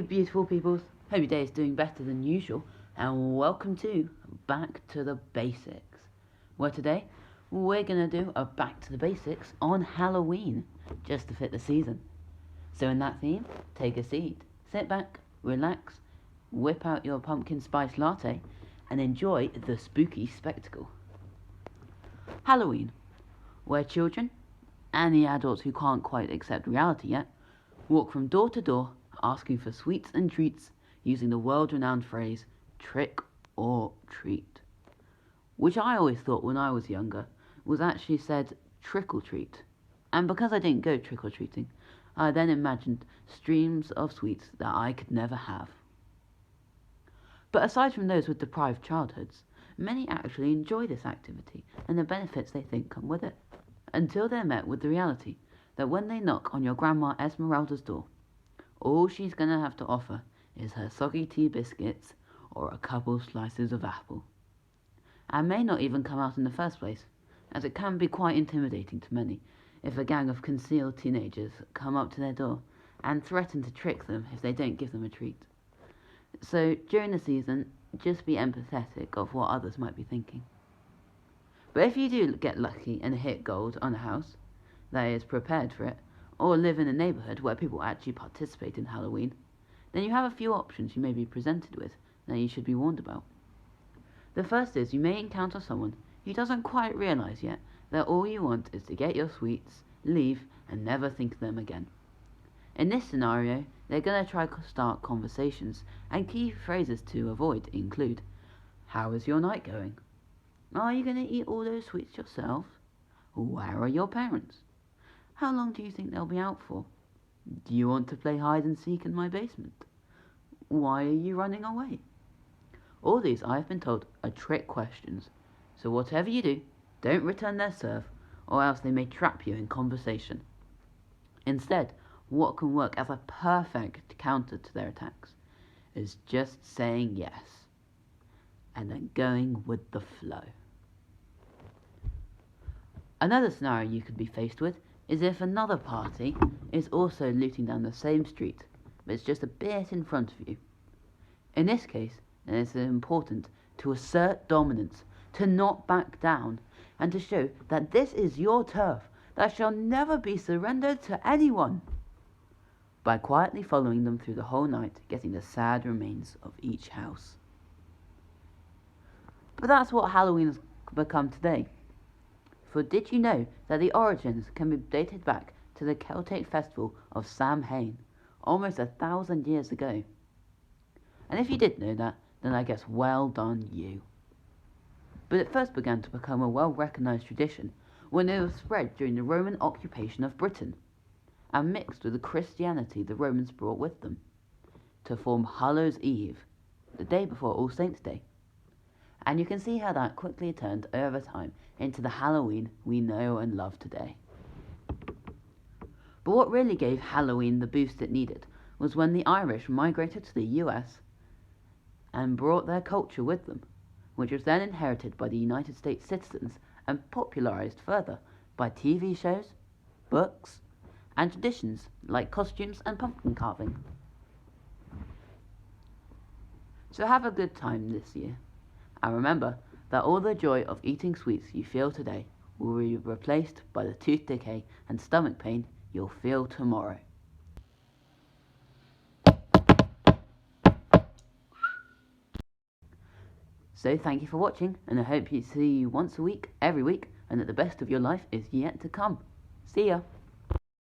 Beautiful peoples, hope your day is doing better than usual, and welcome to Back to the Basics, where today we're going to do a Back to the Basics on Halloween, just to fit the season. So in that theme, take a seat, sit back, relax, whip out your pumpkin spice latte, and enjoy the spooky spectacle. Halloween, where children, and the adults who can't quite accept reality yet, walk from door to door asking for sweets and treats using the world-renowned phrase trick or treat, which I always thought when I was younger was actually said trick or treat. And because I didn't go trick or treating, I then imagined streams of sweets that I could never have. But aside from those with deprived childhoods, many actually enjoy this activity and the benefits they think come with it, until they're met with the reality that when they knock on your Grandma Esmeralda's door, all she's going to have to offer is her soggy tea biscuits or a couple slices of apple. And may not even come out in the first place, as it can be quite intimidating to many if a gang of concealed teenagers come up to their door and threaten to trick them if they don't give them a treat. So during the season, just be empathetic of what others might be thinking. But if you do get lucky and hit gold on a house that is prepared for it, or live in a neighbourhood where people actually participate in Halloween, then you have a few options you may be presented with that you should be warned about. The first is you may encounter someone who doesn't quite realise yet that all you want is to get your sweets, leave, and never think of them again. In this scenario, they're going to try to start conversations, and key phrases to avoid include, "How is your night going? Are you going to eat all those sweets yourself? Where are your parents? How long do you think they'll be out for? Do you want to play hide and seek in my basement? Why are you running away?" All these, I have been told, are trick questions, so whatever you do, don't return their serve, or else they may trap you in conversation. Instead, what can work as a perfect counter to their attacks is just saying yes, and then going with the flow. Another scenario you could be faced with is if another party is also looting down the same street, but it's just a bit in front of you. In this case, it is important to assert dominance, to not back down, and to show that this is your turf that shall never be surrendered to anyone, by quietly following them through the whole night, getting the sad remains of each house. But that's what Halloween has become today. For did you know that the origins can be dated back to the Celtic festival of Samhain, almost 1,000 years ago? And if you did know that, then I guess well done you. But it first began to become a well-recognised tradition when it was spread during the Roman occupation of Britain, and mixed with the Christianity the Romans brought with them, to form Hallows Eve, the day before All Saints' Day. And you can see how that quickly turned over time into the Halloween we know and love today. But what really gave Halloween the boost it needed was when the Irish migrated to the US and brought their culture with them, which was then inherited by the United States citizens and popularized further by TV shows, books, and traditions like costumes and pumpkin carving. So have a good time this year. And remember that all the joy of eating sweets you feel today will be replaced by the tooth decay and stomach pain you'll feel tomorrow. So thank you for watching, and I hope you see you once a week, every week, and that the best of your life is yet to come. See ya!